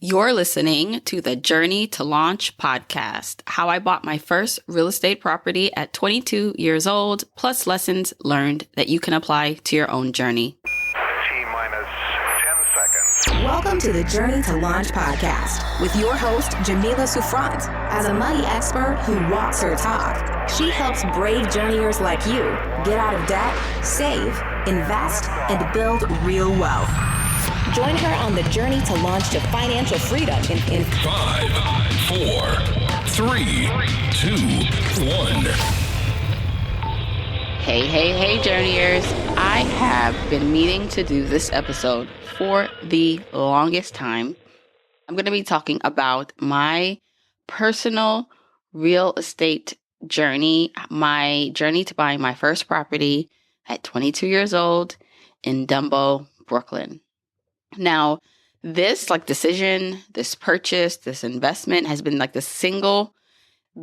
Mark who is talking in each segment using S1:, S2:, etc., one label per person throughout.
S1: You're listening to the Journey to Launch podcast, how I bought my first real estate property at 22 years old, plus lessons learned that you can apply to your own journey.
S2: T-minus 10 seconds.
S3: Welcome to the Journey to Launch podcast with your host, Jamila Souffrant. As a money expert who walks her talk, she helps brave journeyers like you get out of debt, save, invest, and build real wealth. Join her on the journey to launch to financial freedom in
S4: 5, 4, 3, 2, 1.
S1: Hey, journeyers. I have been meaning to do this episode for the longest time. I'm going to be talking about my personal real estate journey, my journey to buying my first property at 22 years old in DUMBO, Brooklyn. Now, this decision, this purchase, this investment has been the single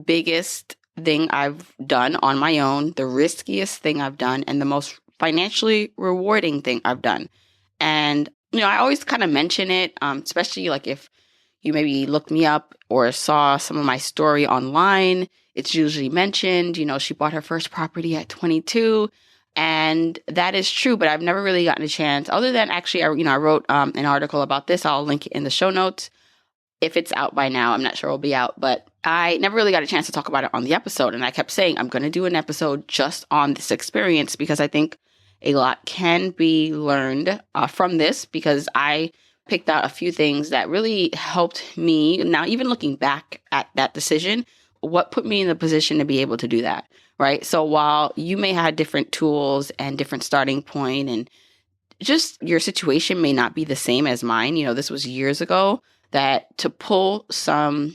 S1: biggest thing I've done on my own, the riskiest thing I've done, and the most financially rewarding thing I've done. And, I always kind of mention it, especially if you maybe looked me up or saw some of my story online, it's usually mentioned, she bought her first property at 22. And that is true, but I've never really gotten a chance other than actually, I wrote an article about this. I'll link it in the show notes. If it's out by now, I'm not sure it'll be out, but I never really got a chance to talk about it on the episode. And I kept saying, I'm going to do an episode just on this experience because I think a lot can be learned from this, because I picked out a few things that really helped me. Now, even looking back at that decision, what put me in the position to be able to do that? Right. So while you may have different tools and different starting point, and just your situation may not be the same as mine, this was years ago, that to pull some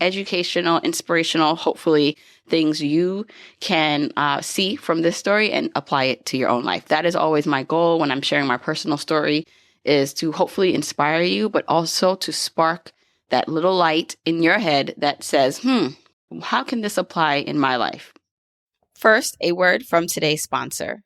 S1: educational, inspirational, hopefully things you can see from this story and apply it to your own life. That is always my goal when I'm sharing my personal story, is to hopefully inspire you, but also to spark that little light in your head that says, how can this apply in my life? First, a word from today's sponsor.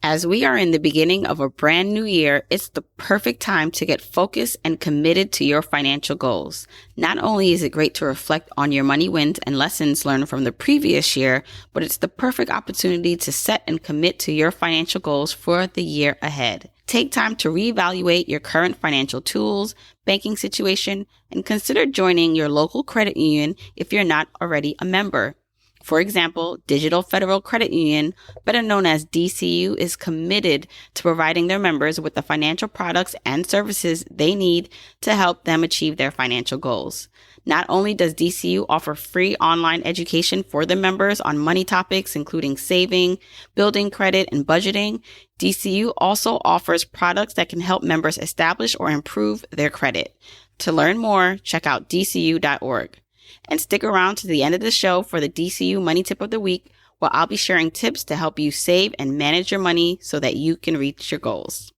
S1: As we are in the beginning of a brand new year, it's the perfect time to get focused and committed to your financial goals. Not only is it great to reflect on your money wins and lessons learned from the previous year, but it's the perfect opportunity to set and commit to your financial goals for the year ahead. Take time to reevaluate your current financial tools, banking situation, and consider joining your local credit union if you're not already a member. For example, Digital Federal Credit Union, better known as DCU, is committed to providing their members with the financial products and services they need to help them achieve their financial goals. Not only does DCU offer free online education for the members on money topics, including saving, building credit, and budgeting, DCU also offers products that can help members establish or improve their credit. To learn more, check out dcu.org. And stick around to the end of the show for the DCU Money Tip of the Week, where I'll be sharing tips to help you save and manage your money so that you can reach your goals.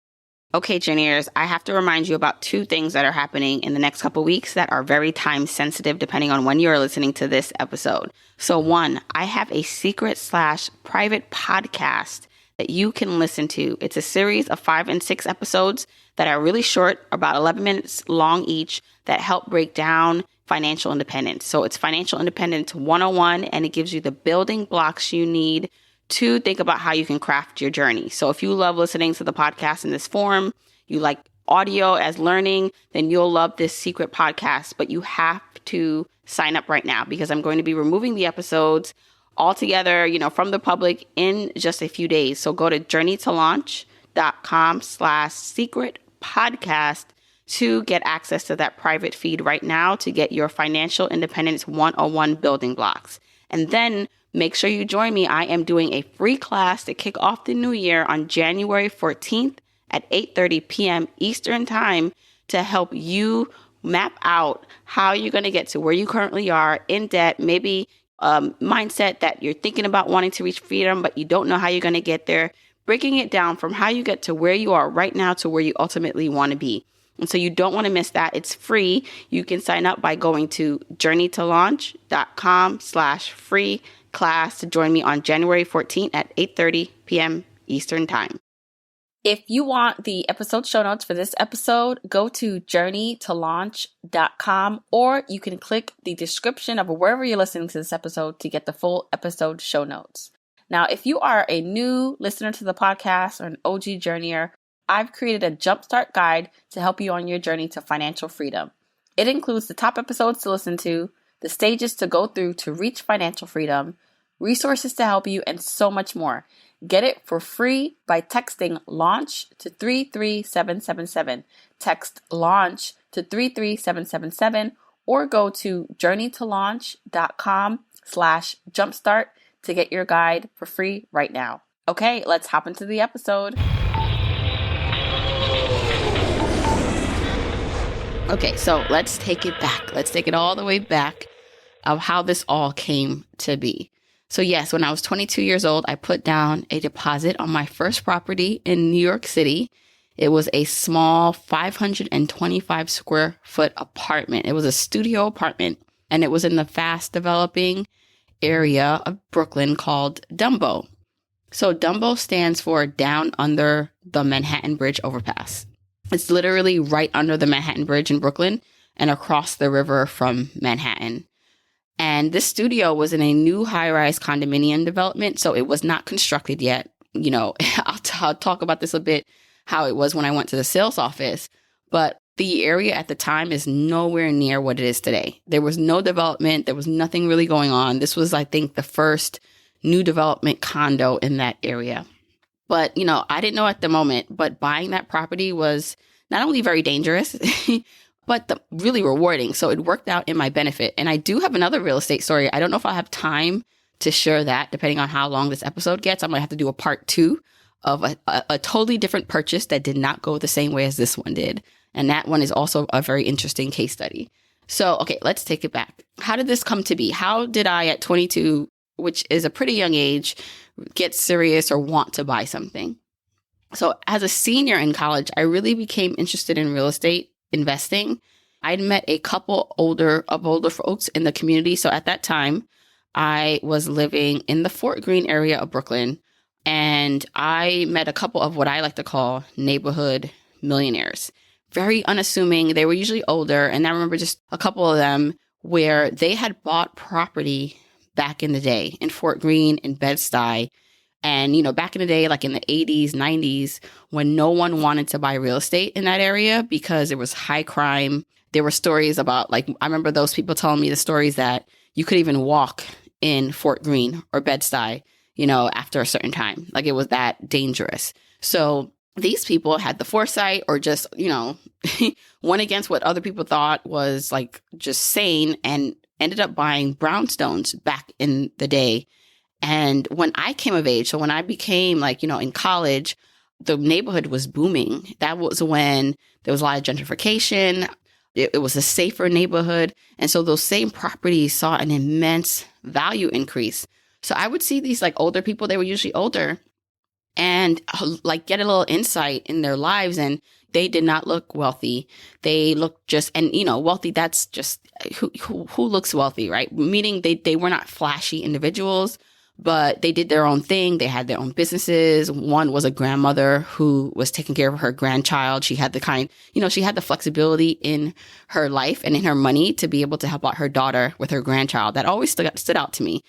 S1: Okay, journeyers, I have to remind you about two things that are happening in the next couple weeks that are very time sensitive depending on when you're listening to this episode. So one, I have a secret/private podcast that you can listen to. It's a series of 5 and 6 episodes that are really short, about 11 minutes long each, that help break down financial independence. So it's financial independence 101, and it gives you the building blocks you need to think about how you can craft your journey. So if you love listening to the podcast in this form, you like audio as learning, then you'll love this secret podcast. But you have to sign up right now, because I'm going to be removing the episodes altogether, from the public in just a few days. So go to journeytolaunch.com/secret podcast to get access to that private feed right now to get your financial independence 101 building blocks. And then make sure you join me. I am doing a free class to kick off the new year on January 14th at 8:30 p.m. Eastern Time to help you map out how you're going to get to where you currently are in debt, maybe mindset that you're thinking about wanting to reach freedom, but you don't know how you're going to get there, breaking it down from how you get to where you are right now to where you ultimately want to be. And so you don't want to miss that. It's free. You can sign up by going to journeytolaunch.com/free class to join me on January 14th at 8:30 p.m. Eastern Time. If you want the episode show notes for this episode, go to journeytolaunch.com, or you can click the description of wherever you're listening to this episode to get the full episode show notes. Now, if you are a new listener to the podcast or an OG journeyer, I've created a jumpstart guide to help you on your journey to financial freedom. It includes the top episodes to listen to, the stages to go through to reach financial freedom, resources to help you, and so much more. Get it for free by texting LAUNCH to 33777. Text LAUNCH to 33777 or go to journeytolaunch.com/jumpstart to get your guide for free right now. Okay, let's hop into the episode. Okay, so let's take it back. Let's take it all the way back of how this all came to be. So yes, when I was 22 years old, I put down a deposit on my first property in New York City. It was a small 525 square foot apartment. It was a studio apartment, and it was in the fast developing area of Brooklyn called DUMBO. So DUMBO stands for Down Under the Manhattan Bridge Overpass. It's literally right under the Manhattan Bridge in Brooklyn and across the river from Manhattan. And this studio was in a new high-rise condominium development, so it was not constructed yet. You know, I'll talk about this a bit, how it was when I went to the sales office. But the area at the time is nowhere near what it is today. There was no development. There was nothing really going on. This was, I think, the first new development condo in that area. But, you know, I didn't know at the moment, but buying that property was not only very dangerous, but really rewarding. So it worked out in my benefit. And I do have another real estate story. I don't know if I'll have time to share that, depending on how long this episode gets. I might have to do a part 2 of a totally different purchase that did not go the same way as this one did. And that one is also a very interesting case study. So, okay, let's take it back. How did this come to be? How did I, at 22, which is a pretty young age, get serious or want to buy something? So as a senior in college, I really became interested in real estate investing. I'd met a couple older folks in the community. So at that time, I was living in the Fort Greene area of Brooklyn, and I met a couple of what I like to call neighborhood millionaires. Very unassuming. They were usually older, and I remember just a couple of them where they had bought property back in the day in Fort Greene, in Bed-Stuy. And, you know, back in the day, like in the 80s, 90s, when no one wanted to buy real estate in that area because it was high crime. There were stories about, like, I remember those people telling me the stories that you could even walk in Fort Greene or Bed-Stuy, you know, after a certain time. Like, it was that dangerous. So these people had the foresight, or just, you know, went against what other people thought was like just sane, and ended up buying brownstones back in the day. And when I came of age, so when I became, like, you know, in college, the neighborhood was booming. That was when there was a lot of gentrification. It was a safer neighborhood. And so those same properties saw an immense value increase. So I would see these, like, older people, they were usually older, and like get a little insight in their lives. And they did not look wealthy. They looked just, and, you know, wealthy, that's just who looks wealthy, right? Meaning they were not flashy individuals, but they did their own thing. They had their own businesses. One was a grandmother who was taking care of her grandchild. She had she had the flexibility in her life and in her money to be able to help out her daughter with her grandchild. That always stood out to me.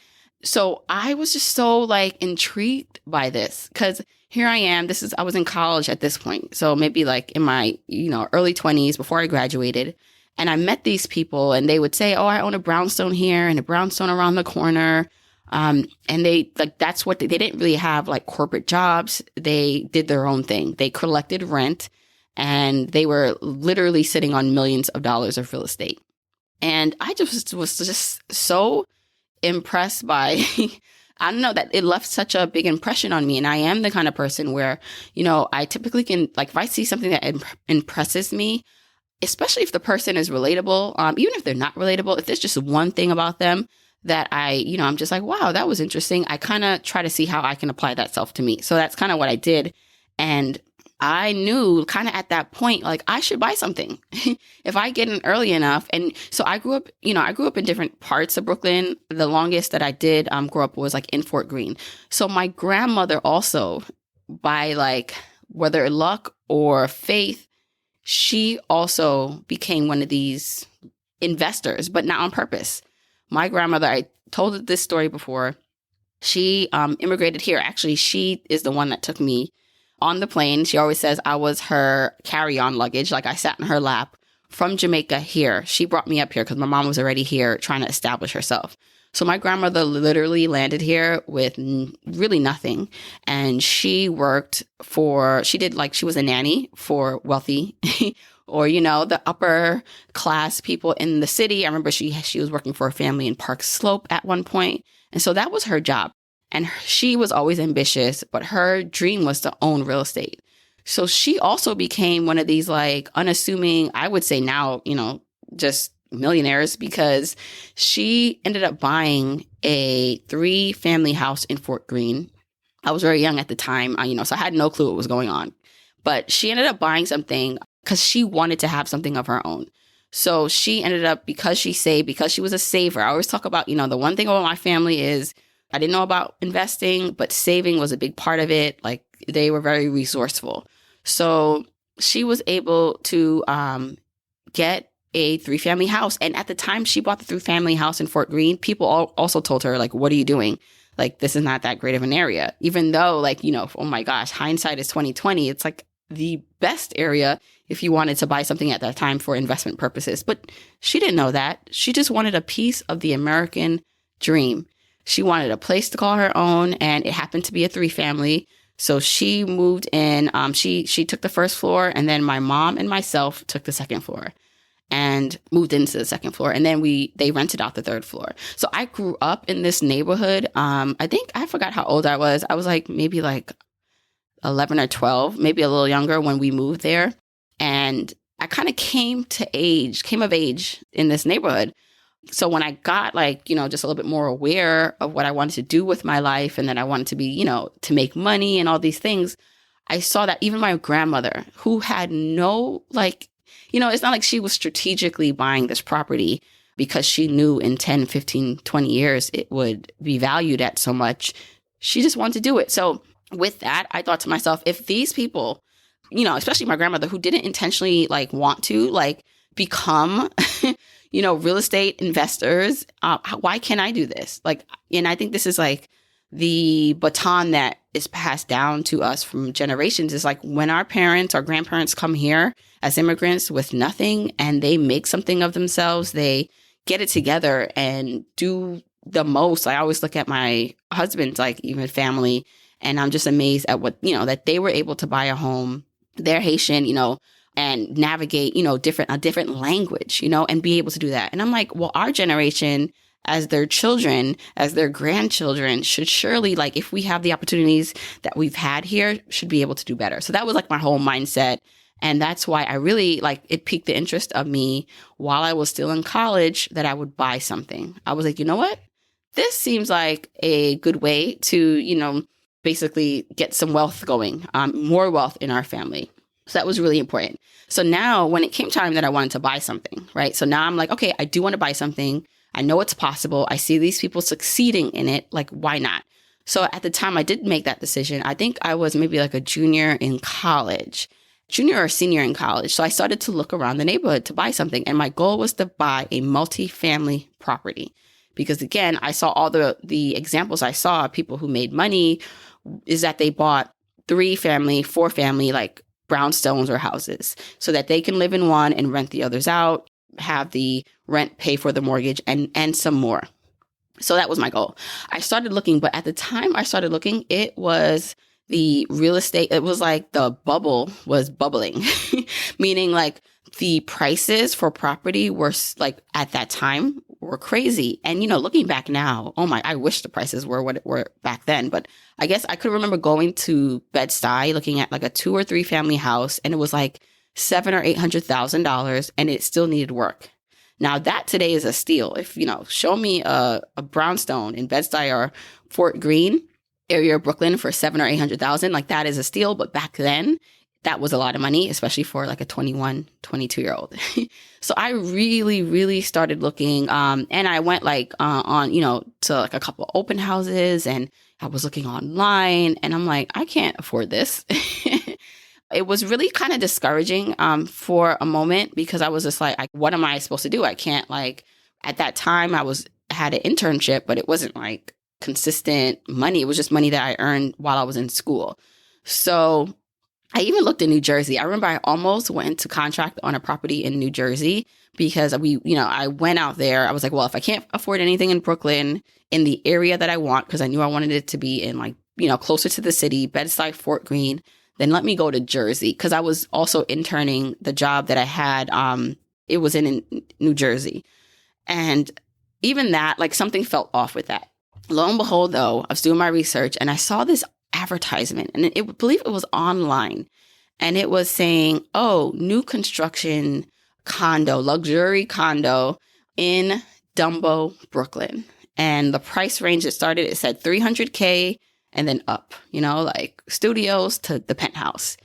S1: So I was just so, like, intrigued by this, because here I am. I was in college at this point. So maybe like in my, you know, early 20s before I graduated. And I met these people, and they would say, oh, I own a brownstone here and a brownstone around the corner. And they, like, that's what they didn't really have, like, corporate jobs. They did their own thing. They collected rent, and they were literally sitting on millions of dollars of real estate. And I just was just so impressed by, I don't know, that it left such a big impression on me. And I am the kind of person where, you know, I typically can, like, if I see something that impresses me, especially if the person is relatable, even if they're not relatable, if there's just one thing about them that I'm just like, wow, that was interesting. I kind of try to see how I can apply that self to me. So that's kind of what I did. And I knew kind of at that point, like, I should buy something if I get in early enough. And so I grew up in different parts of Brooklyn. The longest that I did grow up was, like, in Fort Greene. So my grandmother also, by, like, whether luck or faith, she also became one of these investors, but not on purpose. My grandmother, I told this story before, she immigrated here. Actually, she is the one that took me on the plane. She always says I was her carry-on luggage. Like I sat in her lap from Jamaica here. She brought me up here because my mom was already here trying to establish herself. So my grandmother literally landed here with really nothing. And she worked she was a nanny for wealthy or, the upper class people in the city. I remember she was working for a family in Park Slope at one point. And so that was her job. And she was always ambitious, but her dream was to own real estate. So she also became one of these like unassuming, I would say now, just millionaires, because she ended up buying a 3-family house in Fort Greene. I was very young at the time, so I had no clue what was going on. But she ended up buying something because she wanted to have something of her own. So she ended up, because she saved, because she was a saver. I always talk about, the one thing about my family is I didn't know about investing, but saving was a big part of it. Like they were very resourceful. So she was able to get a 3-family house. And at the time she bought the 3-family house in Fort Greene, people also told her, like, what are you doing? Like, this is not that great of an area. Even though, like, oh my gosh, hindsight is 2020. It's like the best area if you wanted to buy something at that time for investment purposes. But she didn't know that. She just wanted a piece of the American dream. She wanted a place to call her own, and it happened to be a 3-family. So she moved in. She took the first floor, and then my mom and myself took the second floor and moved into the second floor. And then they rented out the 3rd floor. So I grew up in this neighborhood. I think I forgot how old I was. I was maybe 11 or 12, maybe a little younger when we moved there. And I kind of came of age in this neighborhood. So when I got just a little bit more aware of what I wanted to do with my life, and then I wanted to be, to make money and all these things, I saw that even my grandmother, who had no, it's not like she was strategically buying this property because she knew in 10, 15, 20 years it would be valued at so much. She just wanted to do it. So with that, I thought to myself, if these people, especially my grandmother, who didn't intentionally want to become real estate investors, why can't I do this? And I think this is the baton that is passed down to us from generations. Is when our parents or grandparents come here as immigrants with nothing and they make something of themselves, they get it together and do the most. I always look at my husband's even family, and I'm just amazed at what, that they were able to buy a home. They're Haitian, and navigate, a different language, and be able to do that. And I'm like, well, our generation, as their children, as their grandchildren, should surely, if we have the opportunities that we've had here, should be able to do better. So that was my whole mindset. And that's why I really it piqued the interest of me while I was still in college, that I would buy something. I was like, you know what? This seems like a good way to, basically get some wealth going, more wealth in our family. So that was really important. So now when it came time that I wanted to buy something, right? So now I'm like, okay, I do want to buy something. I know it's possible. I see these people succeeding in it. Why not? So at the time I did make that decision. I think I was maybe a junior or senior in college. So I started to look around the neighborhood to buy something. And my goal was to buy a multifamily property. Because again, I saw all the examples I saw of people who made money is that they bought 3-family, 4-family, brownstones or houses, so that they can live in one and rent the others out, have the rent pay for the mortgage and some more. So that was my goal. I started looking, but at the time I started looking, it was the real estate. It was the bubble was bubbling, meaning the prices for property were at that time were crazy. And, looking back now, I wish the prices were what it were back then. But I guess I could remember going to Bed-Stuy, looking at a 2 or 3 family house, and it was $700,000 or $800,000, and it still needed work. Now that today is a steal. If, show me a brownstone in Bed-Stuy or Fort Greene area of Brooklyn for $700,000 or $800,000, that is a steal. But back then, that was a lot of money, especially for a 21, 22-year-old. So I really, really started looking. And I went on, to a couple open houses, and I was looking online, and I'm like, I can't afford this. It was really kind of discouraging for a moment because I was just like, what am I supposed to do? I can't at that time had an internship, but it wasn't like consistent money. It was just money that I earned while I was in school. So I even looked in New Jersey. I remember I almost went to contract on a property in New Jersey because I went out there. I was like, well, if I can't afford anything in Brooklyn in the area that I want, because I knew I wanted it to be in closer to the city, Bed-Stuy, Fort Greene, then let me go to Jersey. Because I was also interning the job that I had. It was in New Jersey. And even that, something felt off with that. Lo and behold, though, I was doing my research and I saw this advertisement, and I believe it was online, and it was saying, oh, new construction condo, luxury condo in DUMBO, Brooklyn. And the price range it said $300K and then up, studios to the penthouse.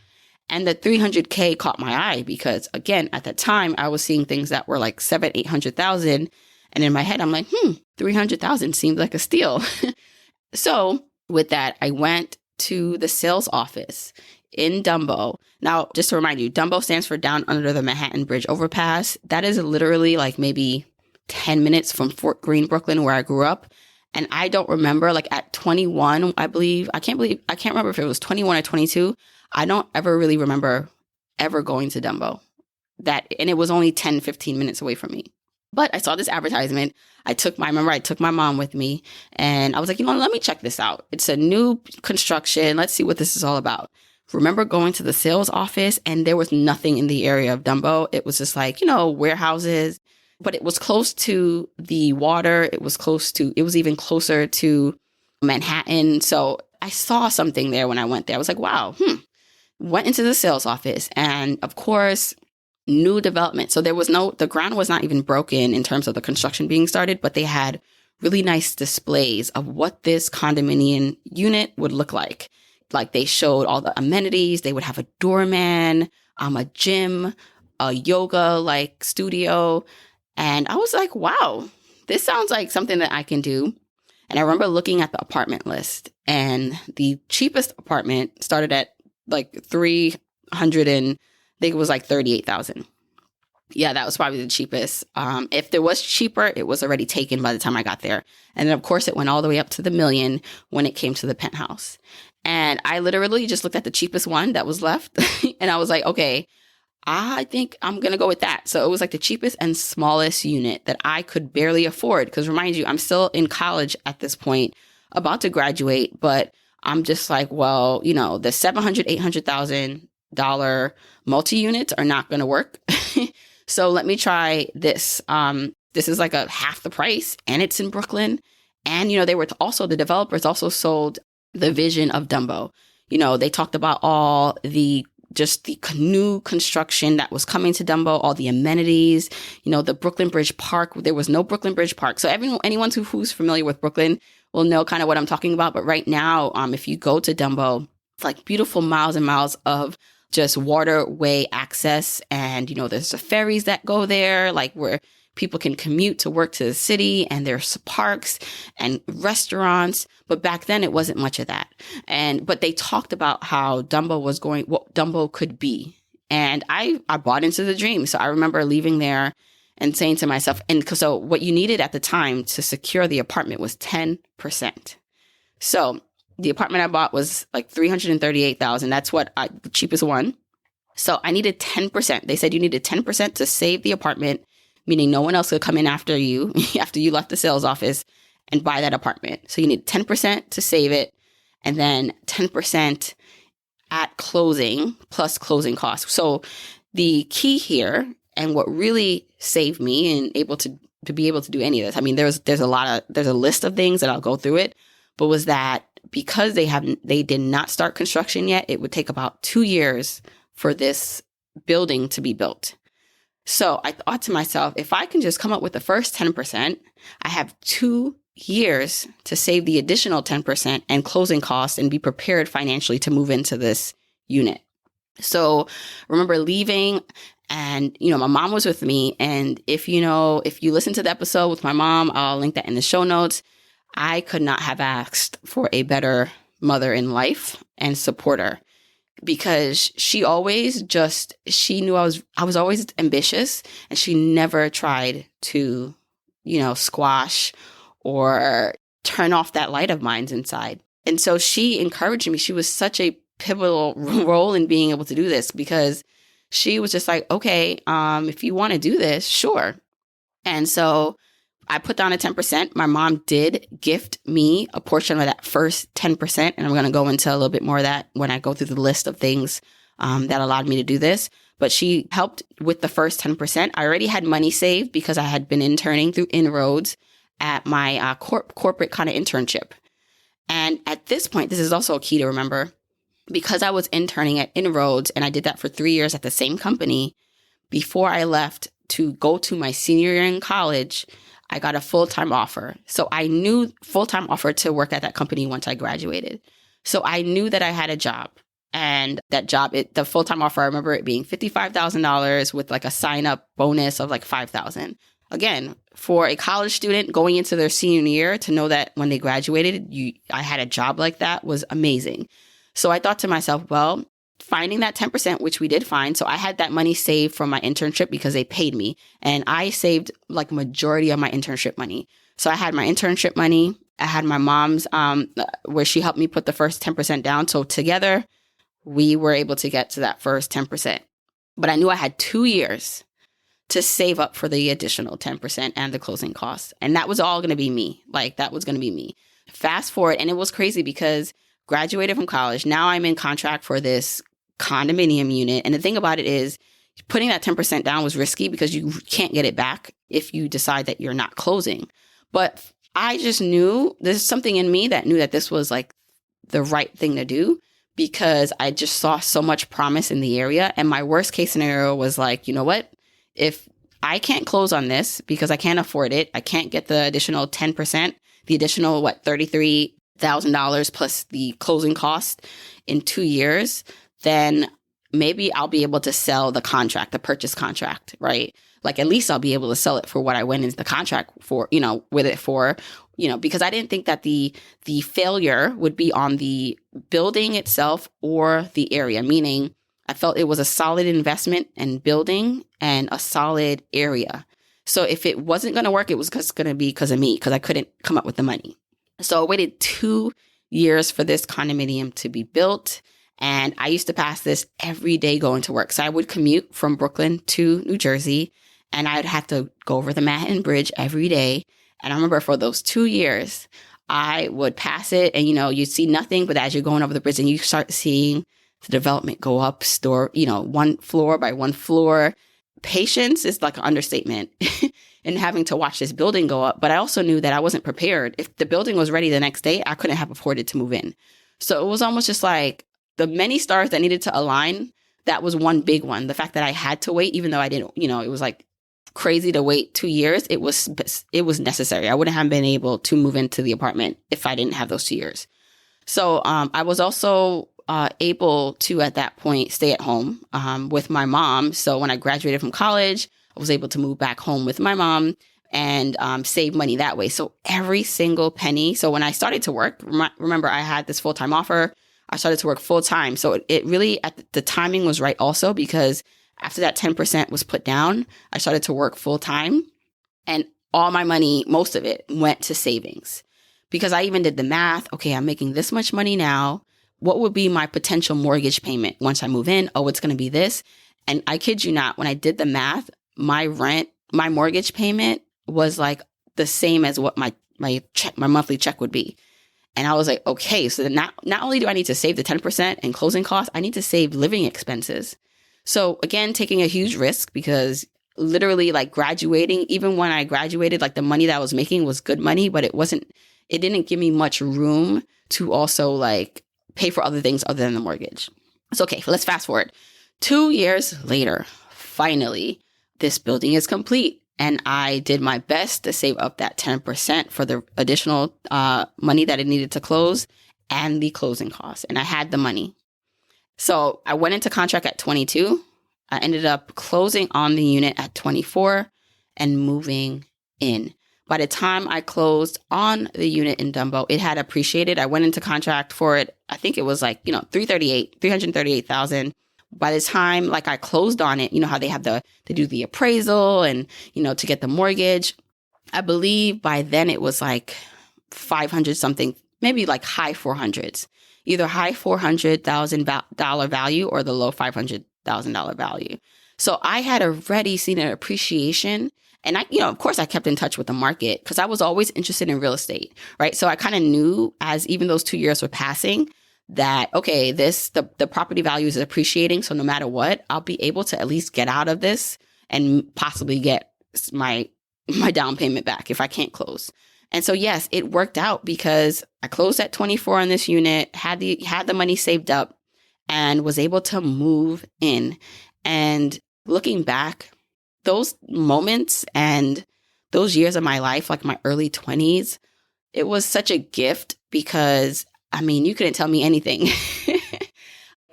S1: And the $300K caught my eye because, again, at that time, I was seeing things that were like $700,000-$800,000. And in my head, I'm like, $300,000 seems like a steal. So with that, I went to the sales office in DUMBO. Now, just to remind you, DUMBO stands for Down Under the Manhattan Bridge Overpass. That is literally maybe 10 minutes from Fort Greene, Brooklyn, where I grew up. And I don't remember, at 21, I can't remember if it was 21 or 22. I don't ever really remember ever going to DUMBO. And it was only 10, 15 minutes away from me. But I saw this advertisement. I took my mom with me, and I was like, let me check this out. It's a new construction. Let's see what this is all about. Remember going to the sales office, and there was nothing in the area of DUMBO. It was just warehouses, but it was close to the water. It was even closer to Manhattan. So I saw something there when I went there. I was like, wow, Went into the sales office, and of course, new development. So the ground was not even broken in terms of the construction being started, but they had really nice displays of what this condominium unit would look like. They showed all the amenities. They would have a doorman, a gym, a yoga studio. And I was like, wow, this sounds like something that I can do. And I remember looking at the apartment list, and the cheapest apartment started at 300 and I think it was 38,000. Yeah, that was probably the cheapest. If there was cheaper, it was already taken by the time I got there. And then, of course, it went all the way up to the million when it came to the penthouse. And I literally just looked at the cheapest one that was left. And I was like, okay, I think I'm going to go with that. So it was the cheapest and smallest unit that I could barely afford. Because remind you, I'm still in college at this point, about to graduate. But I'm just well, the $700,000, $800,000 multi-units are not going to work. So let me try this. This is a half the price, and it's in Brooklyn. And, the developers also sold the vision of DUMBO. They talked about all the new construction that was coming to DUMBO, all the amenities, the Brooklyn Bridge Park. There was no Brooklyn Bridge Park. So anyone who's familiar with Brooklyn will know kind of what I'm talking about. But right now, if you go to DUMBO, it's beautiful miles and miles of just waterway access. And, there's the ferries that go there, where people can commute to work to the city, and there's parks and restaurants. But back then it wasn't much of that. But they talked about how what DUMBO could be. And I bought into the dream. So I remember leaving there and saying to myself, so what you needed at the time to secure the apartment was 10%. So the apartment I bought was $338,000. That's the cheapest one. So I needed 10%. They said you needed 10% to save the apartment, meaning no one else could come in after you left the sales office and buy that apartment. So you need 10% to save it, and then 10% at closing plus closing costs. So the key here, and what really saved me and able to be able to do any of this, I mean, there's a list of things that I'll go through it, but was that because they did not start construction yet, it would take about 2 years for this building to be built. So I thought to myself, if I can just come up with the first 10%, I have 2 years to save the additional 10% and closing costs and be prepared financially to move into this unit. So remember leaving, and, my mom was with me. And if you listen to the episode with my mom, I'll link that in the show notes. I could not have asked for a better mother in life and supporter. because she knew I was always ambitious, and she never tried to, squash or turn off that light of mine inside. And so she encouraged me. She was such a pivotal role in being able to do this, because she was just like, okay, if you want to do this, sure. And so I put down a 10%. My mom did gift me a portion of that first 10%. And I'm going to go into a little bit more of that when I go through the list of things that allowed me to do this. But she helped with the first 10%. I already had money saved because I had been interning through Inroads at my corporate kind of internship. And at this point, this is also a key to remember, because I was interning at Inroads and I did that for 3 years at the same company. Before I left to go to my senior year in college, I got a full-time offer. So I knew full-time offer to work at that company once I graduated. So I knew that I had a job, and that job, the full-time offer, I remember it being $55,000 with like a sign-up bonus of like $5,000. Again, for a college student going into their senior year, to know that when they graduated, I had a job like that was amazing. So I thought to myself, well, finding that 10%, which we did find. So I had that money saved from my internship because they paid me, and I saved like majority of my internship money. So I had my internship money. I had my mom's, where she helped me put the first 10% down. So together we were able to get to that first 10%, but I knew I had 2 years to save up for the additional 10% and the closing costs. And that was all going to be me. Like, that was going to be me. Fast forward. And it was crazy because graduated from college. Now I'm in contract for this condominium unit. And the thing about it is, putting that 10% down was risky because you can't get it back if you decide that you're not closing. But I just knew, there's something in me that knew that this was like the right thing to do, because I just saw so much promise in the area. And my worst case scenario was like, you know what? If I can't close on this because I can't afford it, I can't get the additional 10%, the additional, $33,000 plus the closing cost in 2 years, then maybe I'll be able to sell the contract, the purchase contract, right? Like, at least I'll be able to sell it for what I went into the contract for, with it for, because I didn't think that the failure would be on the building itself or the area, meaning I felt it was a solid investment in building and a solid area. So if it wasn't going to work, it was going to be because of me, because I couldn't come up with the money. So I waited 2 years for this condominium to be built. And I used to pass this every day going to work. So I would commute from Brooklyn to New Jersey, and I'd have to go over the Manhattan Bridge every day. And I remember for those 2 years, I would pass it and, you'd see nothing. But as you're going over the bridge and you start seeing the development go up, one floor by one floor, patience is like an understatement in having to watch this building go up. But I also knew that I wasn't prepared. If the building was ready the next day, I couldn't have afforded to move in. So it was almost just like the many stars that needed to align. That was one big one. The fact that I had to wait, even though I didn't, it was like crazy to wait 2 years. It was necessary. I wouldn't have been able to move into the apartment if I didn't have those 2 years. So I was also able to, at that point, stay at home with my mom. So when I graduated from college, I was able to move back home with my mom and save money that way. So every single penny. So when I started to work, remember I had this full-time offer. I started to work full-time. So it really, the timing was right also, because after that 10% was put down, I started to work full-time, and all my money, most of it, went to savings, because I even did the math. Okay, I'm making this much money now. What would be my potential mortgage payment once I move in? Oh, it's going to be this. And I kid you not, when I did the math, my mortgage payment was like the same as what my monthly check would be. And I was like, okay, so not only do I need to save the 10% and closing costs, I need to save living expenses. So again, taking a huge risk, because literally like graduating, even when I graduated, like the money that I was making was good money, but it didn't give me much room to also like pay for other things other than the mortgage. It's okay. Let's fast forward. 2 years later, finally, this building is complete. And I did my best to save up that 10% for the additional money that it needed to close and the closing costs. And I had the money. So I went into contract at 22. I ended up closing on the unit at 24 and moving in. By the time I closed on the unit in Dumbo, it had appreciated. I went into contract for it. I think it was like, 338,000. By the time like I closed on it, you know how they do the appraisal and, to get the mortgage. I believe by then it was like 500 something, maybe like high 400s, either high $400,000 value or the low $500,000 value. So I had already seen an appreciation. And I, of course I kept in touch with the market because I was always interested in real estate, right? So I kind of knew as even those 2 years were passing that, okay, the property value is appreciating. So no matter what, I'll be able to at least get out of this and possibly get my down payment back if I can't close. And so, yes, it worked out because I closed at 24 on this unit, had the money saved up and was able to move in. And looking back, those moments and those years of my life, like my early 20s, it was such a gift because, you couldn't tell me anything.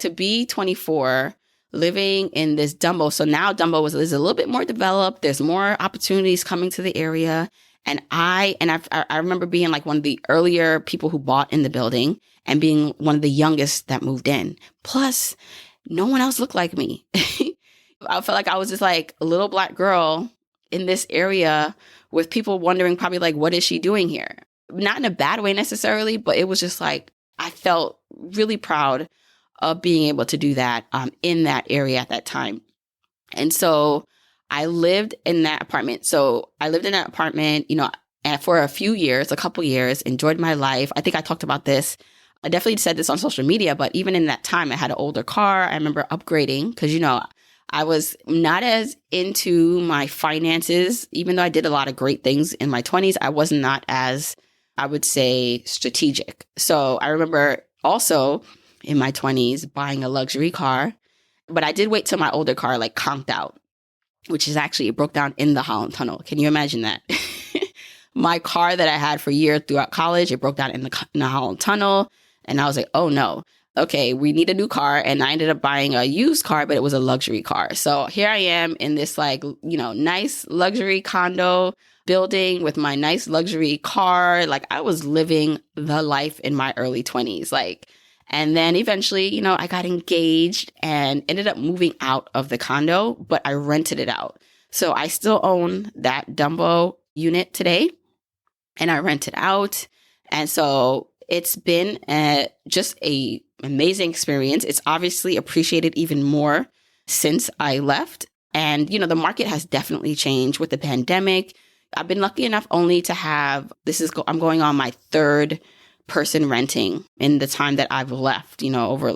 S1: To be 24, living in this Dumbo. So now Dumbo is a little bit more developed. There's more opportunities coming to the area. And I remember being like one of the earlier people who bought in the building and being one of the youngest that moved in. Plus, no one else looked like me. I felt like I was just like a little Black girl in this area with people wondering probably like, what is she doing here? Not in a bad way necessarily, but it was just like, I felt really proud of being able to do that in that area at that time. And so I lived in that apartment. And for a few years, a couple years, enjoyed my life. I think I talked about this. I definitely said this on social media, but even in that time, I had an older car. I remember upgrading because, I was not as into my finances, even though I did a lot of great things in my 20s. I was not as, I would say, strategic. So I remember also in my 20s buying a luxury car, but I did wait till my older car like conked out, which is actually, it broke down in the Holland Tunnel. Can you imagine that? My car that I had for years throughout college, it broke down in the Holland Tunnel. And I was like, oh no. Okay, we need a new car. And I ended up buying a used car, but it was a luxury car. So here I am in this like, nice luxury condo building with my nice luxury car. Like I was living the life in my early 20s. And then eventually, I got engaged and ended up moving out of the condo, but I rented it out. So I still own that Dumbo unit today and I rent it out. And so it's been just a amazing experience. It's obviously appreciated even more since I left. And, the market has definitely changed with the pandemic. I've been lucky enough only to have, I'm going on my third person renting in the time that I've left, over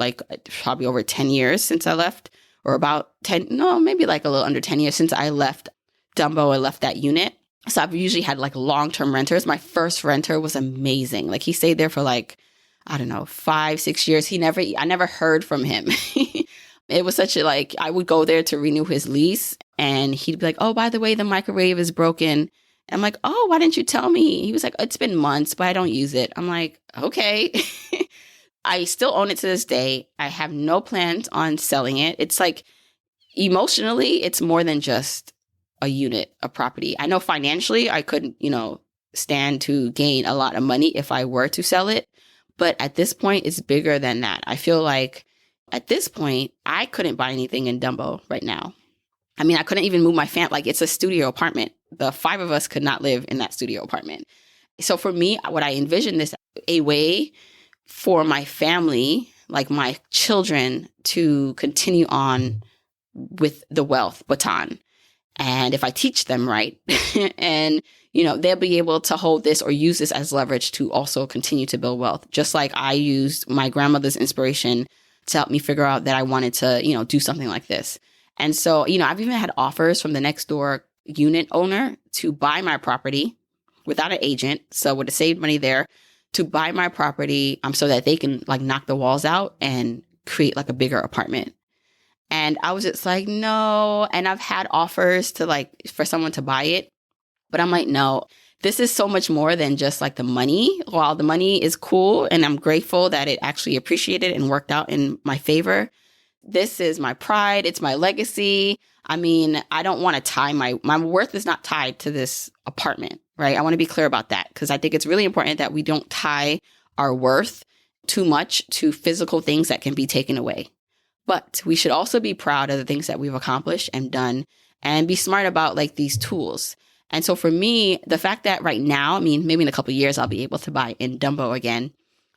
S1: probably over 10 years since I left, or about 10, no, maybe like a little under 10 years since I left Dumbo and left that unit. So I've usually had like long-term renters. My first renter was amazing. Like he stayed there for 5-6 years. I never heard from him. It was such I would go there to renew his lease and he'd be like, oh, by the way, the microwave is broken. I'm like, oh, why didn't you tell me? He was like, it's been months, but I don't use it. I'm like, okay. I still own it to this day. I have no plans on selling it. It's like emotionally, it's more than just a unit of property. I know financially I couldn't, stand to gain a lot of money if I were to sell it. But at this point, it's bigger than that. I feel like at this point, I couldn't buy anything in Dumbo right now. I couldn't even move my family. It's a studio apartment. The 5 of us could not live in that studio apartment. So for me, what I envision this a way for my family, like my children, to continue on with the wealth baton. And if I teach them right, and, they'll be able to hold this or use this as leverage to also continue to build wealth. Just like I used my grandmother's inspiration to help me figure out that I wanted to, do something like this. And so, I've even had offers from the next door unit owner to buy my property without an agent. So would have saved money there to buy my property so that they can knock the walls out and create a bigger apartment. And I was just like, no. And I've had offers to for someone to buy it. But I'm like, no, this is so much more than just the money. While the money is cool and I'm grateful that it actually appreciated and worked out in my favor, this is my pride. It's my legacy. I mean, I don't want to tie my worth is not tied to this apartment, right? I want to be clear about that because I think it's really important that we don't tie our worth too much to physical things that can be taken away. But we should also be proud of the things that we've accomplished and done and be smart about like these tools. And so for me, the fact that right now, I mean, maybe in a couple of years, I'll be able to buy in DUMBO again.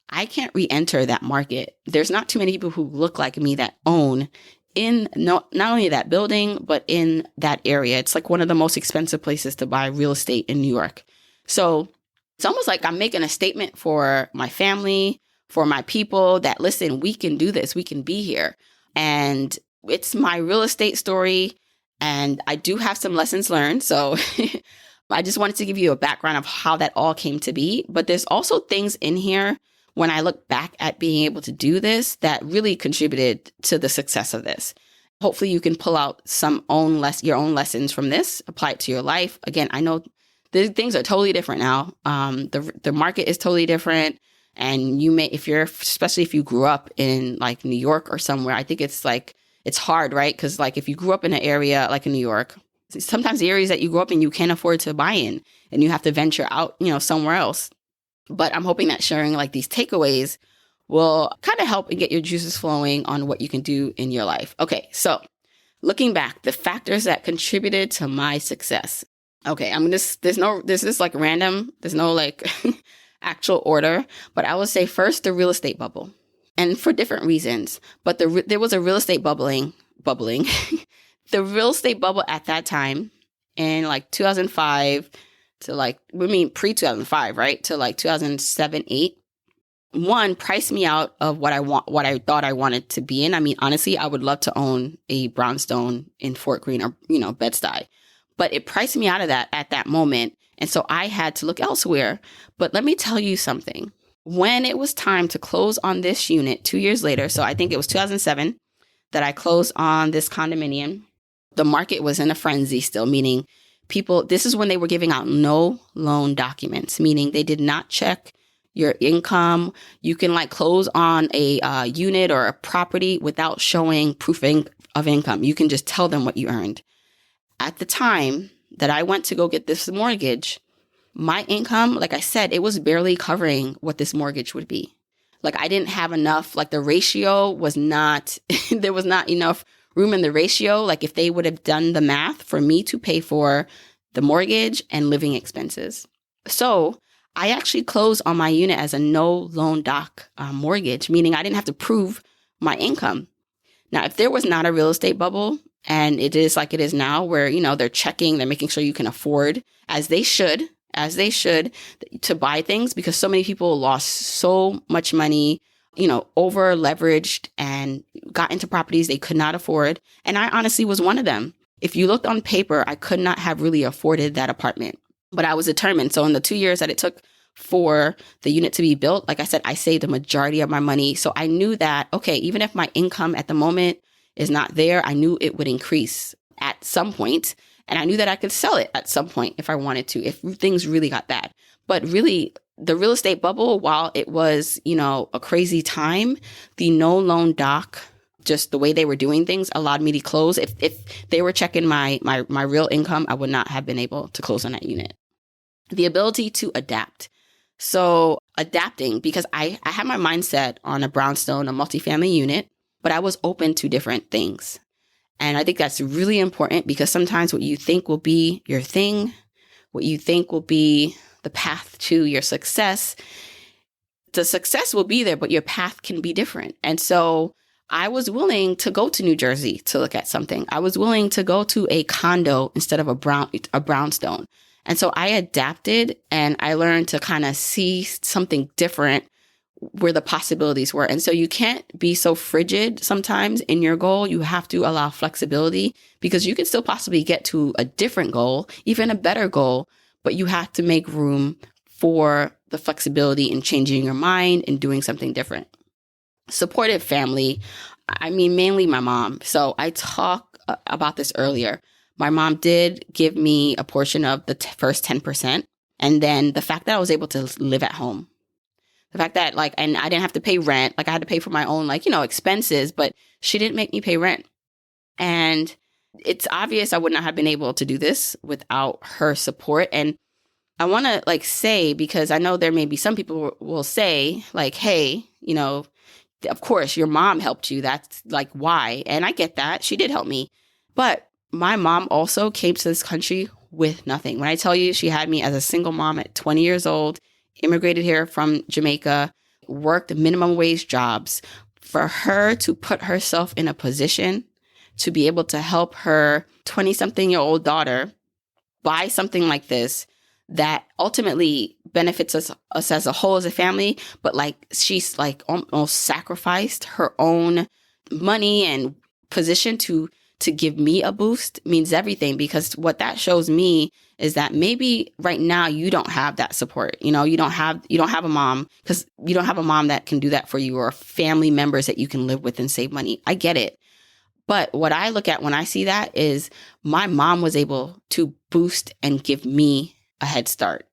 S1: I can't re-enter that market. There's not too many people who look like me that own in not only that building, but in that area. It's like one of the most expensive places to buy real estate in New York. So it's almost like I'm making a statement for my family, for my people that, listen, we can do this. We can be here. And it's my real estate story. And I do have some lessons learned. So I just wanted to give you a background of how that all came to be. But there's also things in here when I look back at being able to do this that really contributed to the success of this. Hopefully you can pull out your own lessons from this, apply it to your life. Again, I know things are totally different now. The market is totally different. And you may, especially if you grew up in like New York or somewhere, I think it's hard, right? Because like if you grew up in an area like in New York, sometimes the areas that you grew up in, you can't afford to buy in and you have to venture out, somewhere else. But I'm hoping that sharing like these takeaways will kind of help and get your juices flowing on what you can do in your life. Okay, so looking back, the factors that contributed to my success. Okay, there's no like actual order, but I would say first the real estate bubble, and for different reasons. But there was a real estate bubbling. The real estate bubble at that time in like 2005 to pre-2005, right? To like 2007, 8. One, priced me out of what I thought I wanted to be in. I mean, honestly, I would love to own a brownstone in Fort Greene or, Bed-Stuy. But it priced me out of that at that moment. And so I had to look elsewhere. But let me tell you something. When it was time to close on this unit 2 years later, so I think it was 2007 that I closed on this condominium, the market was in a frenzy still, meaning this is when they were giving out no loan documents, meaning they did not check your income. You can like close on a unit or a property without showing proof of income. You can just tell them what you earned. At the time that I went to go get this mortgage, my income, like I said, it was barely covering what this mortgage would be. Like I didn't have enough, like the ratio was not, there was not enough room in the ratio. Like if they would have done the math for me to pay for the mortgage and living expenses. So I actually closed on my unit as a no loan doc mortgage, meaning I didn't have to prove my income. Now, if there was not a real estate bubble, and it is like it is now where, they're making sure you can afford as they should, to buy things, because so many people lost so much money, over leveraged and got into properties they could not afford. And I honestly was one of them. If you looked on paper, I could not have really afforded that apartment, but I was determined. So in the 2 years that it took for the unit to be built, like I said, I saved the majority of my money. So I knew that, okay, even if my income at the moment is not there, I knew it would increase at some point, and I knew that I could sell it at some point if I wanted to, if things really got bad. But really, the real estate bubble, while it was, a crazy time, the no loan doc, just the way they were doing things, allowed me to close. If they were checking my real income, I would not have been able to close on that unit. The ability to adapt. So adapting, because I had my mindset on a brownstone, a multifamily unit, but I was open to different things. And I think that's really important, because sometimes what you think will be your thing, what you think will be the path to your success, the success will be there, but your path can be different. And so I was willing to go to New Jersey to look at something. I was willing to go to a condo instead of a brownstone. And so I adapted, and I learned to kind of see something different where the possibilities were. And so you can't be so frigid sometimes in your goal. You have to allow flexibility, because you can still possibly get to a different goal, even a better goal, but you have to make room for the flexibility in changing your mind and doing something different. Supportive family. I mean, mainly my mom. So I talked about this earlier. My mom did give me a portion of the first 10%. And then the fact that I was able to live at home. The fact that and I didn't have to pay rent, I had to pay for my own, expenses, but she didn't make me pay rent. And It's obvious I would not have been able to do this without her support. And I want to like say, because I know there may be some people will say like, hey, you know, of course your mom helped you. That's like why. And I get that. She did help me. But my mom also came to this country with nothing. When I tell you she had me as a single mom at 20 years old, immigrated here from Jamaica, worked minimum wage jobs, for her to put herself in a position to be able to help her 20-something-year-old daughter buy something like this that ultimately benefits us as a whole as a family, but like she's like almost sacrificed her own money and position to give me a boost means everything, because what that shows me is that maybe right now you don't have that support. You know, you don't have a mom, because you don't have a mom that can do that for you, or family members that you can live with and save money. I get it. But what I look at when I see that is my mom was able to boost and give me a head start.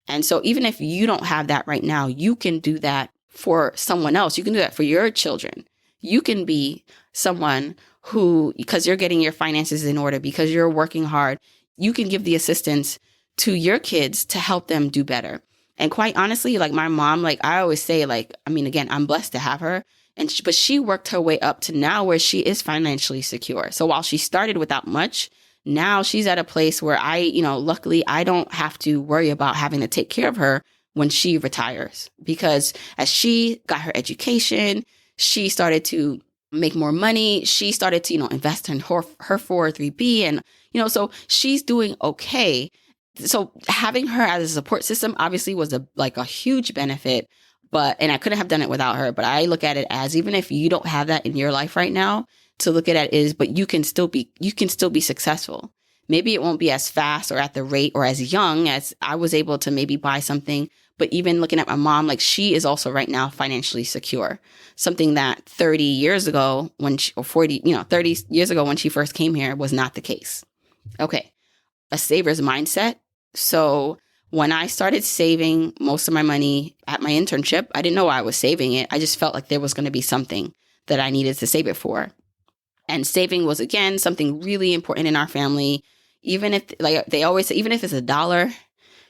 S1: And so even if you don't have that right now, you can do that for someone else. You can do that for your children. You can be someone who, because you're getting your finances in order, because you're working hard, you can give the assistance to your kids to help them do better. And quite honestly, like my mom, like I always say, like, I mean, again, I'm blessed to have her. But she worked her way up to now where she is financially secure. So while she started without much, now she's at a place where luckily I don't have to worry about having to take care of her when she retires. Because as she got her education, she started to make more money. She started to, invest in her 403B. And, so she's doing okay. So having her as a support system obviously was a huge benefit. And I couldn't have done it without her. But I look at it as, even if you don't have that in your life right now, to look at it is, but you can still be successful. Maybe it won't be as fast or at the rate or as young as I was able to maybe buy something. But even looking at my mom, like she is also right now financially secure. Something that 30 years ago when 30 years ago when she first came here was not the case. Okay. A saver's mindset. So when I started saving most of my money at my internship, I didn't know why I was saving it. I just felt like there was going to be something that I needed to save it for. And saving was, again, something really important in our family. Even if, like they always say, even if it's $1,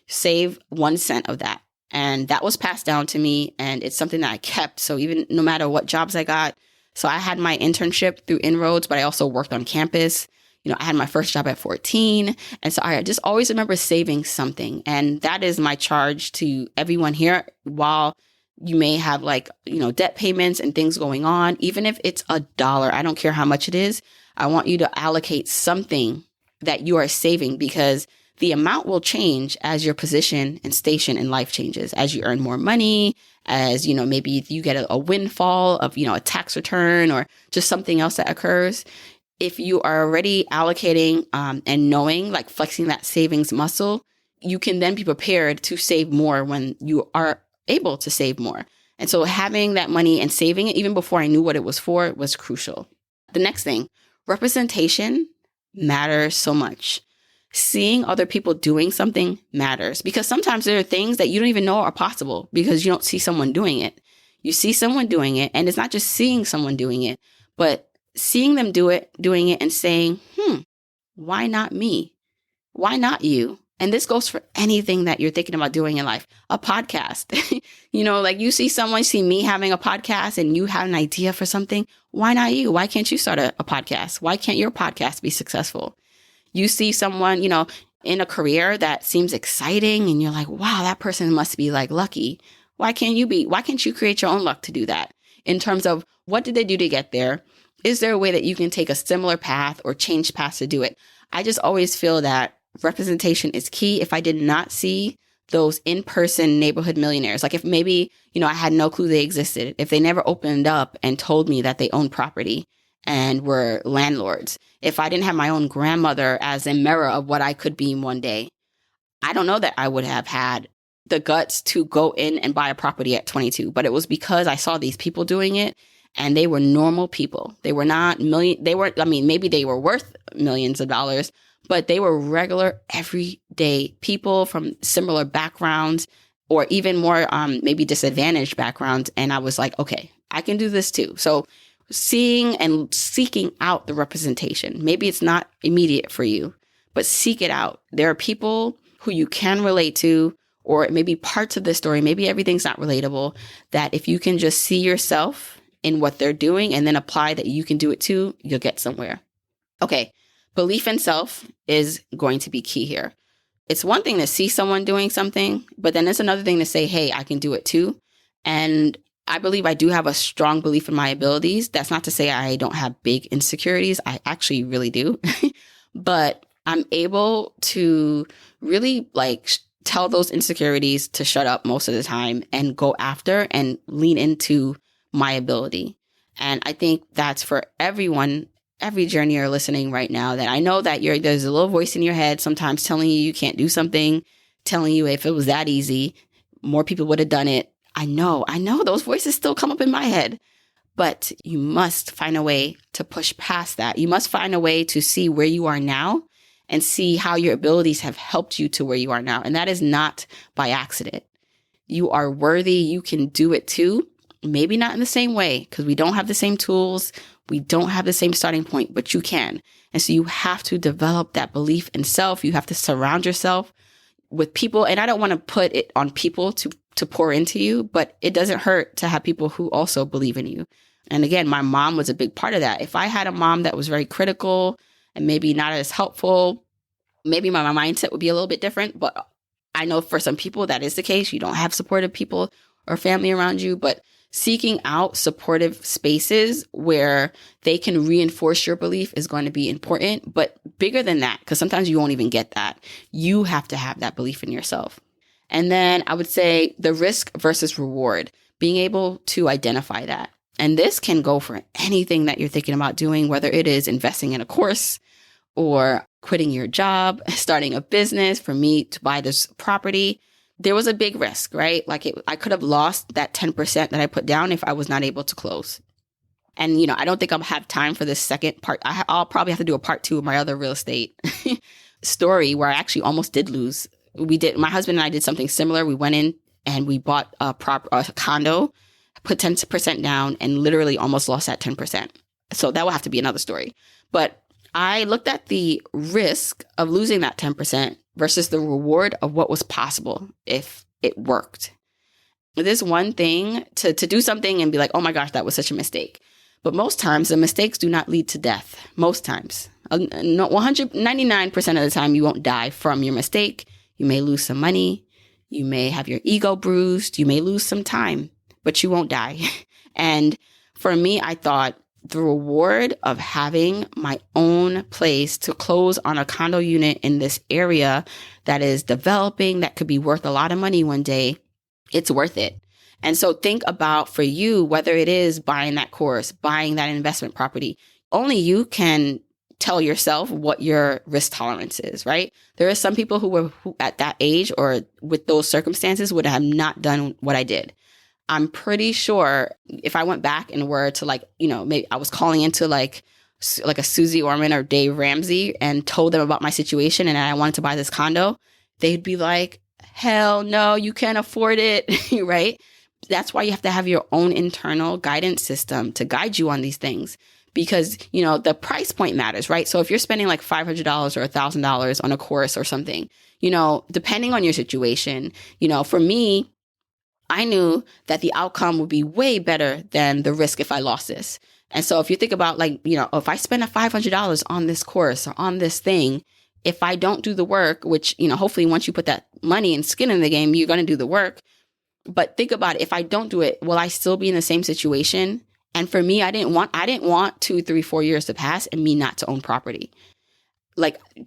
S1: save 1 cent of that. And that was passed down to me, and it's something that I kept. So even no matter what jobs I got, so I had my internship through Inroads, but I also worked on campus. I had my first job at 14. And so I just always remember saving something. And that is my charge to everyone here. While you may have debt payments and things going on, even if it's $1, I don't care how much it is. I want you to allocate something that you are saving, because the amount will change as your position and station in life changes, as you earn more money, as, maybe you get a windfall of, a tax return or just something else that occurs. If you are already allocating and knowing, like flexing that savings muscle, you can then be prepared to save more when you are able to save more. And so having that money and saving it, even before I knew what it was for, was crucial. The next thing, representation matters so much. Seeing other people doing something matters, because sometimes there are things that you don't even know are possible because you don't see someone doing it. You see someone doing it, and it's not just seeing someone doing it, but seeing them doing it and saying, why not me? Why not you? And this goes for anything that you're thinking about doing in life. A podcast, like you see me having a podcast and you have an idea for something. Why not you? Why can't you start a podcast? Why can't your podcast be successful? You see someone, in a career that seems exciting and you're like, wow, that person must be lucky. Why can't you create your own luck to do that? In terms of what did they do to get there? Is there a way that you can take a similar path or change paths to do it? I just always feel that representation is key. If I did not see those in-person neighborhood millionaires, like if maybe, I had no clue they existed, if they never opened up and told me that they owned property and were landlords, if I didn't have my own grandmother as a mirror of what I could be one day, I don't know that I would have had the guts to go in and buy a property at 22. But it was because I saw these people doing it. And they were normal people. They were not maybe they were worth millions of dollars, but they were regular, everyday people from similar backgrounds, or even more maybe disadvantaged backgrounds. And I was like, okay, I can do this too. So seeing and seeking out the representation. Maybe it's not immediate for you, but seek it out. There are people who you can relate to, or it may be parts of the story. Maybe everything's not relatable, that if you can just see yourself in what they're doing and then apply that you can do it too, you'll get somewhere. Okay. Belief in self is going to be key here. It's one thing to see someone doing something, but then it's another thing to say, hey, I can do it too. And I believe I do have a strong belief in my abilities. That's not to say I don't have big insecurities. I actually really do. But I'm able to really tell those insecurities to shut up most of the time and go after and lean into my ability. And I think that's for everyone, every journeyer listening right now, that I know that there's a little voice in your head sometimes telling you can't do something, telling you if it was that easy, more people would have done it. I know those voices still come up in my head, but you must find a way to push past that. You must find a way to see where you are now and see how your abilities have helped you to where you are now. And that is not by accident. You are worthy. You can do it too. Maybe not in the same way, because we don't have the same tools. We don't have the same starting point, but you can. And so you have to develop that belief in self. You have to surround yourself with people. And I don't want to put it on people to pour into you, but it doesn't hurt to have people who also believe in you. And again, my mom was a big part of that. If I had a mom that was very critical and maybe not as helpful, maybe my mindset would be a little bit different. But I know for some people that is the case. You don't have supportive people or family around you, but seeking out supportive spaces where they can reinforce your belief is going to be important. But bigger than that, because sometimes you won't even get that, you have to have that belief in yourself. And then I would say the risk versus reward, being able to identify that. And this can go for anything that you're thinking about doing, whether it is investing in a course or quitting your job, starting a business. For me, to buy this property, there was a big risk, right? I could have lost that 10% that I put down if I was not able to close. And, I don't think I'll have time for this second part. I'll probably have to do a part 2 of my other real estate story where I actually almost did lose. My husband and I did something similar. We went in and we bought a condo, put 10% down, and literally almost lost that 10%. So that will have to be another story. But I looked at the risk of losing that 10% versus the reward of what was possible if it worked. It is one thing to do something and be like, oh my gosh, that was such a mistake. But most times the mistakes do not lead to death. Most times. 99% of the time you won't die from your mistake. You may lose some money. You may have your ego bruised. You may lose some time, but you won't die. And for me, I thought the reward of having my own place to close on a condo unit in this area that is developing, that could be worth a lot of money one day, it's worth it. And so think about, for you, whether it is buying that course, buying that investment property, only you can tell yourself what your risk tolerance is, right? There are some people who at that age or with those circumstances would have not done what I did. I'm pretty sure if I went back and were to maybe I was calling into like a Susie Orman or Dave Ramsey and told them about my situation and I wanted to buy this condo, they'd be like, hell no, you can't afford it, right? That's why you have to have your own internal guidance system to guide you on these things. Because, the price point matters, right? So if you're spending like $500 or $1,000 on a course or something, depending on your situation, for me, I knew that the outcome would be way better than the risk if I lost this. And so if you think about if I spend $500 on this course or on this thing, if I don't do the work, which, hopefully once you put that money and skin in the game, you're going to do the work. But think about it. If I don't do it, will I still be in the same situation? And for me, I didn't want 2, 3, 4 years to pass and me not to own property.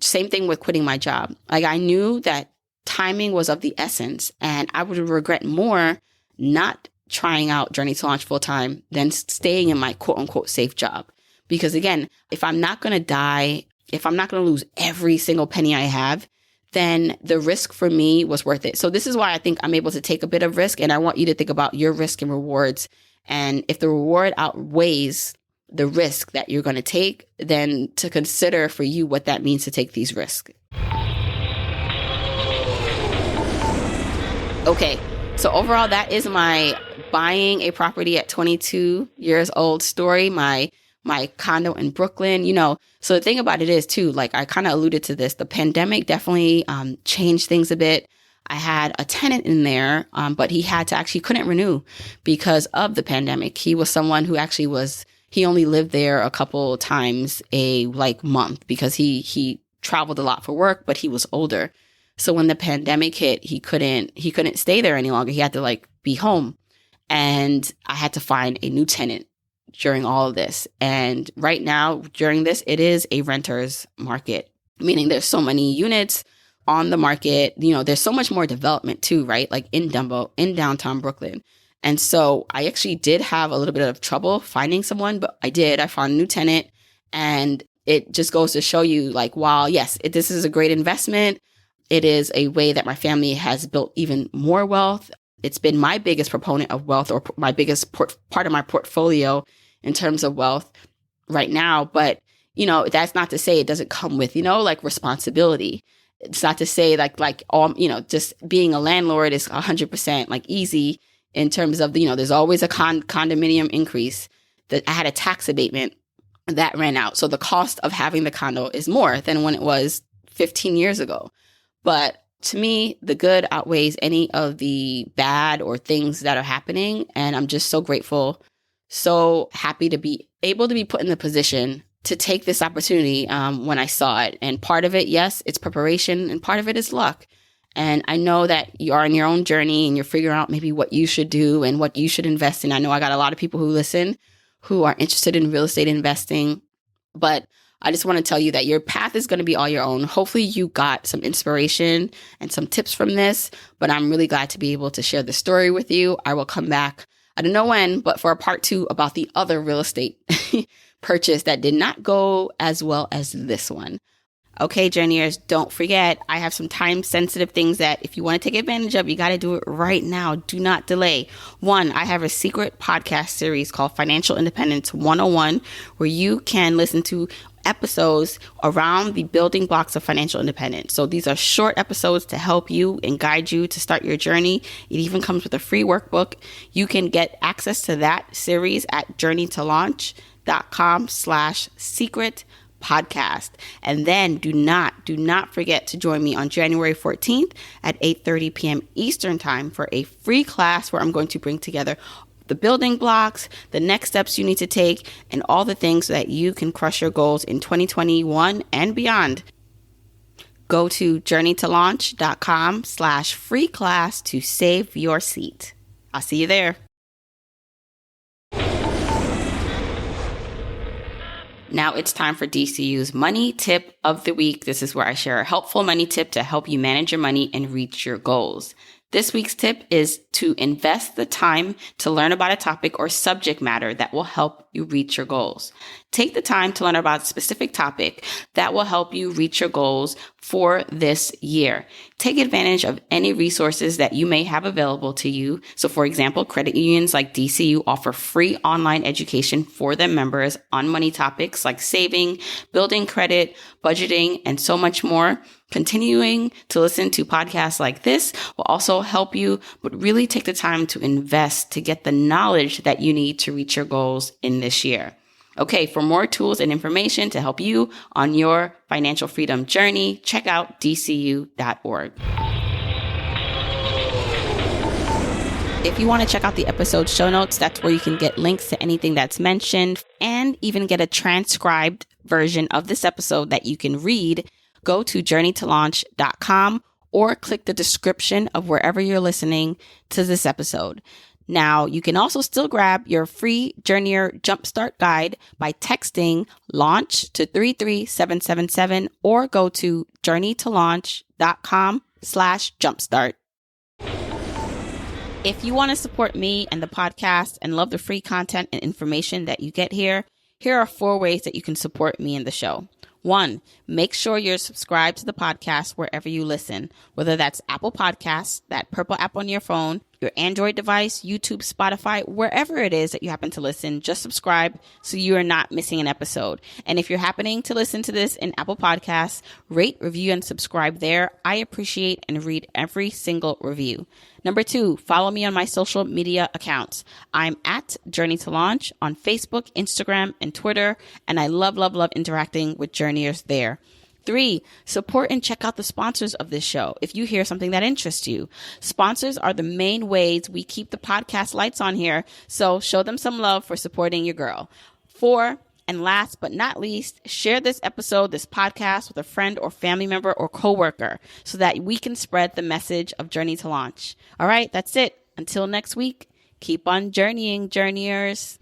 S1: Same thing with quitting my job. I knew that timing was of the essence, and I would regret more not trying out Journey to Launch full time than staying in my quote unquote safe job. Because again, if I'm not going to die, if I'm not going to lose every single penny I have, then the risk for me was worth it. So this is why I think I'm able to take a bit of risk. And I want you to think about your risk and rewards. And if the reward outweighs the risk that you're going to take, then to consider for you what that means to take these risks. Okay, so overall, that is my buying a property at 22 years old story, my condo in Brooklyn, So the thing about it is too, like I kind of alluded to this, the pandemic definitely changed things a bit. I had a tenant in there, but he couldn't renew because of the pandemic. He was someone who he only lived there a couple times a month because he traveled a lot for work, but he was older. So when the pandemic hit, he couldn't stay there any longer. He had to be home, and I had to find a new tenant during all of this. And right now during this, it is a renter's market, meaning there's so many units on the market. There's so much more development too, right? Like in DUMBO, in downtown Brooklyn. And so I actually did have a little bit of trouble finding someone, but I found a new tenant, and it just goes to show you while yes, this is a great investment, it is a way that my family has built even more wealth. It's been my biggest proponent of wealth, or my biggest part of my portfolio in terms of wealth right now. But, that's not to say it doesn't come with, responsibility. It's not to say just being a landlord is 100% easy in terms of, there's always a condominium increase. That I had a tax abatement that ran out. So the cost of having the condo is more than when it was 15 years ago. But to me, the good outweighs any of the bad or things that are happening. And I'm just so grateful, so happy to be able to be put in the position to take this opportunity when I saw it. And part of it, yes, it's preparation, and part of it is luck. And I know that you are on your own journey and you're figuring out maybe what you should do and what you should invest in. I know I got a lot of people who listen who are interested in real estate investing, but I just want to tell you that your path is going to be all your own. Hopefully you got some inspiration and some tips from this, but I'm really glad to be able to share the story with you. I will come back, I don't know when, but for a part 2 about the other real estate purchase that did not go as well as this one. Okay, journeyers, don't forget, I have some time-sensitive things that if you want to take advantage of, you got to do it right now. Do not delay. 1, I have a secret podcast series called Financial Independence 101, where you can listen to episodes around the building blocks of financial independence. So these are short episodes to help you and guide you to start your journey. It even comes with a free workbook. You can get access to that series at journeytolaunch.com/secret podcast. And then do not forget to join me on January 14th at 8:30 p.m. Eastern time for a free class where I'm going to bring together the building blocks, the next steps you need to take, and all the things so that you can crush your goals in 2021 and beyond. Go to journeytolaunch.com/free class to save your seat. I'll see you there. Now it's time for DCU's Money Tip of the Week. This is where I share a helpful money tip to help you manage your money and reach your goals. This week's tip is to invest the time to learn about a topic or subject matter that will help you reach your goals. Take the time to learn about a specific topic that will help you reach your goals for this year. Take advantage of any resources that you may have available to you. So for example, credit unions like DCU offer free online education for their members on money topics like saving, building credit, budgeting, and so much more. Continuing to listen to podcasts like this will also help you, but really take the time to invest to get the knowledge that you need to reach your goals in this year. Okay, for more tools and information to help you on your financial freedom journey, check out dcu.org. If you want to check out the episode show notes, that's where you can get links to anything that's mentioned and even get a transcribed version of this episode that you can read. Go to journeytolaunch.com or click the description of wherever you're listening to this episode. Now, you can also still grab your free Journeyer Jumpstart Guide by texting LAUNCH to 33777 or go to journeytolaunch.com/jumpstart. If you want to support me and the podcast and love the free content and information that you get here are 4 ways that you can support me and the show. 1, make sure you're subscribed to the podcast wherever you listen, whether that's Apple Podcasts, that purple app on your phone, your Android device, YouTube, Spotify, wherever it is that you happen to listen. Just subscribe so you are not missing an episode. And if you're happening to listen to this in Apple Podcasts, rate, review, and subscribe there. I appreciate and read every single review. Number 2, follow me on my social media accounts. I'm at Journey to Launch on Facebook, Instagram, and Twitter, and I love interacting with journeyers there. 3, support and check out the sponsors of this show if you hear something that interests you. Sponsors are the main ways we keep the podcast lights on here, so show them some love for supporting your girl. 4, and last but not least, share this episode, this podcast with a friend or family member or coworker so that we can spread the message of Journey to Launch. All right, that's it. Until next week, keep on journeying, journeyers.